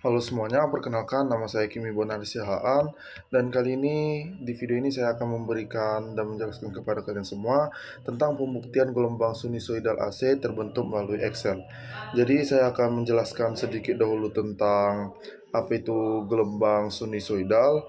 Halo semuanya, perkenalkan nama saya Kimi Bonari Sihaan dan kali ini di video ini saya akan memberikan dan menjelaskan kepada kalian semua tentang pembuktian gelombang sinusoidal AC terbentuk melalui Excel. Jadi saya akan menjelaskan sedikit dahulu tentang apa itu gelombang sinusoidal.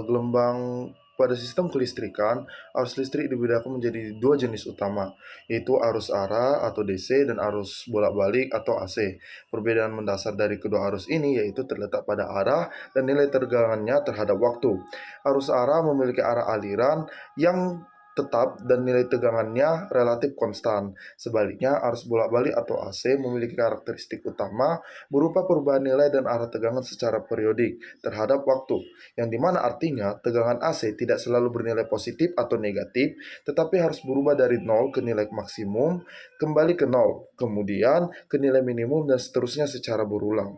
Gelombang pada sistem kelistrikan, arus listrik dibedakan menjadi dua jenis utama, yaitu arus arah atau DC dan arus bolak-balik atau AC. Perbedaan mendasar dari kedua arus ini yaitu terletak pada arah dan nilai tegangannya terhadap waktu. Arus arah memiliki arah aliran yang tetap dan nilai tegangannya relatif konstan. Sebaliknya, arus bolak-balik atau AC memiliki karakteristik utama berupa perubahan nilai dan arah tegangan secara periodik terhadap waktu, yang dimana artinya tegangan AC tidak selalu bernilai positif atau negatif, tetapi harus berubah dari 0 ke nilai maksimum, kembali ke 0, kemudian ke nilai minimum dan seterusnya secara berulang.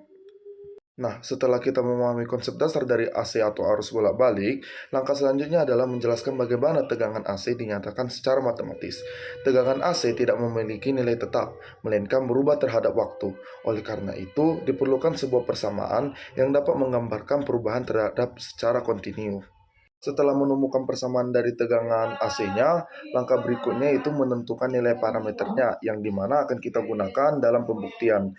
Nah, setelah kita memahami konsep dasar dari AC atau arus bolak-balik, langkah selanjutnya adalah menjelaskan bagaimana tegangan AC dinyatakan secara matematis. Tegangan AC tidak memiliki nilai tetap, melainkan berubah terhadap waktu. Oleh karena itu, diperlukan sebuah persamaan yang dapat menggambarkan perubahan terhadap secara kontinu. Setelah menemukan persamaan dari tegangan AC-nya, langkah berikutnya itu menentukan nilai parameternya yang dimana akan kita gunakan dalam pembuktian.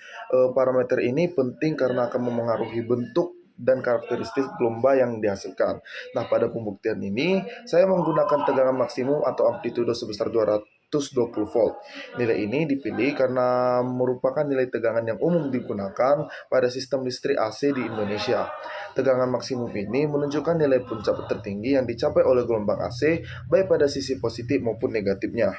Parameter ini penting karena akan memengaruhi bentuk dan karakteristik gelombang yang dihasilkan. Nah, pada pembuktian ini, saya menggunakan tegangan maksimum atau amplitudo sebesar 220 volt. Nilai ini dipilih karena merupakan nilai tegangan yang umum digunakan pada sistem listrik AC di Indonesia. Tegangan maksimum ini menunjukkan nilai puncak tertinggi yang dicapai oleh gelombang AC, baik pada sisi positif maupun negatifnya.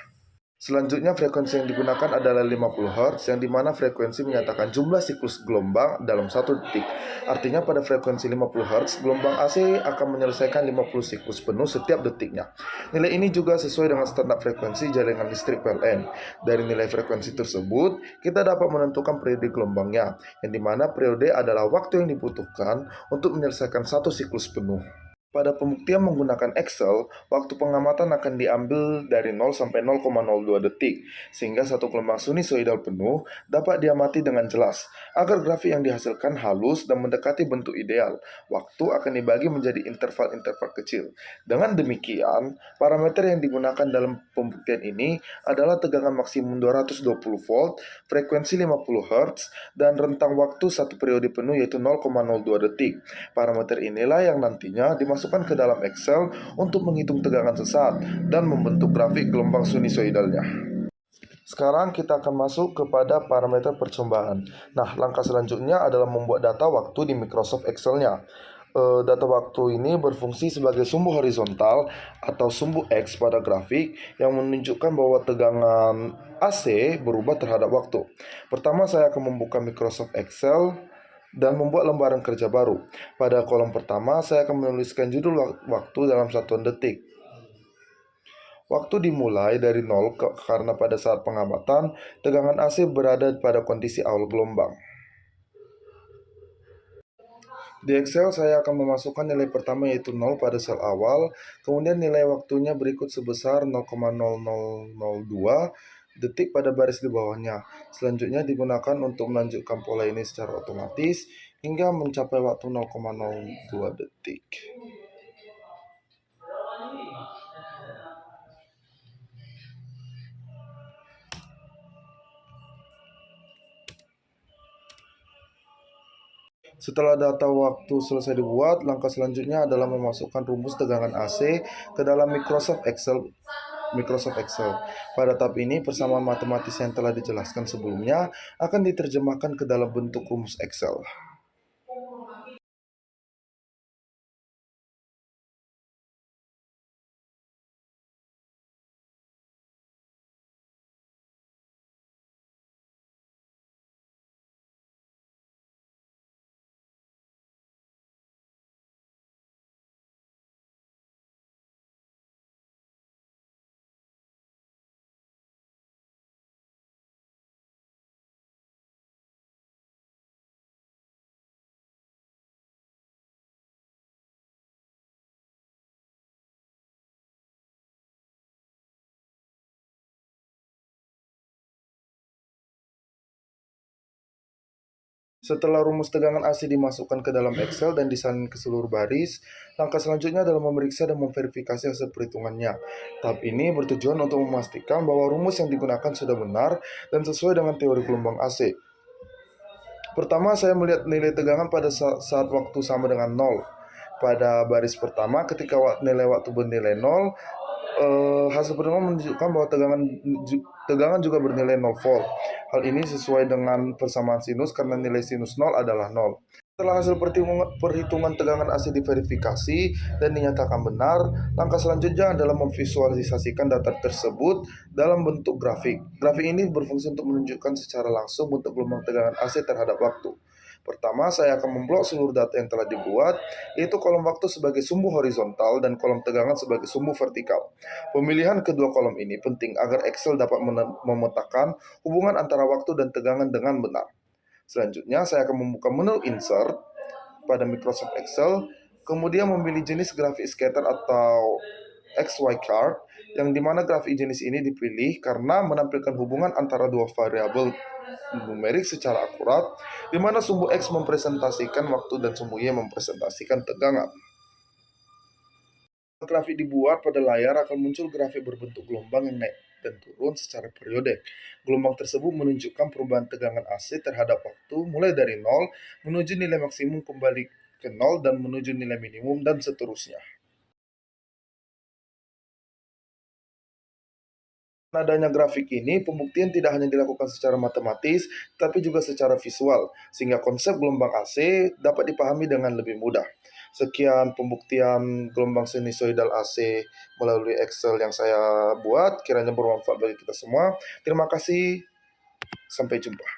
Selanjutnya, frekuensi yang digunakan adalah 50 Hz, yang dimana frekuensi menyatakan jumlah siklus gelombang dalam satu detik. Artinya pada frekuensi 50 Hz, gelombang AC akan menyelesaikan 50 siklus penuh setiap detiknya. Nilai ini juga sesuai dengan standar frekuensi jaringan listrik PLN. Dari nilai frekuensi tersebut, kita dapat menentukan periode gelombangnya, yang dimana periode adalah waktu yang dibutuhkan untuk menyelesaikan satu siklus penuh. Pada pembuktian menggunakan Excel, waktu pengamatan akan diambil dari 0 sampai 0,02 detik, sehingga satu gelombang sinusoidal penuh dapat diamati dengan jelas. Agar grafik yang dihasilkan halus dan mendekati bentuk ideal, waktu akan dibagi menjadi interval-interval kecil. Dengan demikian, parameter yang digunakan dalam pembuktian ini adalah tegangan maksimum 220 volt, frekuensi 50 Hz, dan rentang waktu satu periode penuh yaitu 0,02 detik. Parameter inilah yang nantinya dimasukkan ke dalam Excel untuk menghitung tegangan sesat dan membentuk grafik gelombang sinusoidalnya. Sekarang kita akan masuk kepada parameter percobaan. Nah, langkah selanjutnya adalah membuat data waktu di Microsoft Excel-nya. Data waktu ini berfungsi sebagai sumbu horizontal atau sumbu X pada grafik yang menunjukkan bahwa tegangan AC berubah terhadap waktu. Pertama, saya akan membuka Microsoft Excel dan membuat lembaran kerja baru. Pada kolom pertama, saya akan menuliskan judul waktu dalam satuan detik. Waktu dimulai dari 0 karena pada saat pengamatan, tegangan AC berada pada kondisi awal gelombang. Di Excel, saya akan memasukkan nilai pertama yaitu 0 pada sel awal, kemudian nilai waktunya berikut sebesar 0,0002 detik pada baris di bawahnya. Selanjutnya digunakan untuk melanjutkan pola ini secara otomatis hingga mencapai waktu 0,02 detik. Setelah data waktu selesai dibuat, langkah selanjutnya adalah memasukkan rumus tegangan AC ke dalam Microsoft Excel. Pada tahap ini, persamaan matematis yang telah dijelaskan sebelumnya akan diterjemahkan ke dalam bentuk rumus Excel. Setelah rumus tegangan AC dimasukkan ke dalam Excel dan disalin ke seluruh baris, langkah selanjutnya adalah memeriksa dan memverifikasi hasil perhitungannya. Tahap ini bertujuan untuk memastikan bahwa rumus yang digunakan sudah benar dan sesuai dengan teori gelombang AC. Pertama, saya melihat nilai tegangan pada saat waktu sama dengan 0. Pada baris pertama, ketika nilai waktu bernilai 0, hasil perhitungan menunjukkan bahwa tegangan juga bernilai 0 volt. Hal ini sesuai dengan persamaan sinus karena nilai sinus 0 adalah 0. Setelah hasil perhitungan tegangan AC diverifikasi dan dinyatakan benar, langkah selanjutnya adalah memvisualisasikan data tersebut dalam bentuk grafik. Grafik ini berfungsi untuk menunjukkan secara langsung bentuk gelombang tegangan AC terhadap waktu. Pertama, saya akan memblok seluruh data yang telah dibuat, yaitu kolom waktu sebagai sumbu horizontal dan kolom tegangan sebagai sumbu vertikal. Pemilihan kedua kolom ini penting agar Excel dapat memetakan hubungan antara waktu dan tegangan dengan benar. Selanjutnya, saya akan membuka menu Insert pada Microsoft Excel, kemudian memilih jenis grafik scatter atau XY chart, yang dimana grafik jenis ini dipilih karena menampilkan hubungan antara dua variabel numerik secara akurat, di mana sumbu X mempresentasikan waktu dan sumbu Y mempresentasikan tegangan. Grafik dibuat pada layar akan muncul grafik berbentuk gelombang yang naik dan turun secara periode. Gelombang tersebut menunjukkan perubahan tegangan AC terhadap waktu mulai dari 0 menuju nilai maksimum kembali ke 0 dan menuju nilai minimum dan seterusnya. Dengan adanya grafik ini, pembuktian tidak hanya dilakukan secara matematis, tapi juga secara visual, sehingga konsep gelombang AC dapat dipahami dengan lebih mudah. Sekian pembuktian gelombang sinusoidal AC melalui Excel yang saya buat, kiranya bermanfaat bagi kita semua. Terima kasih, sampai jumpa.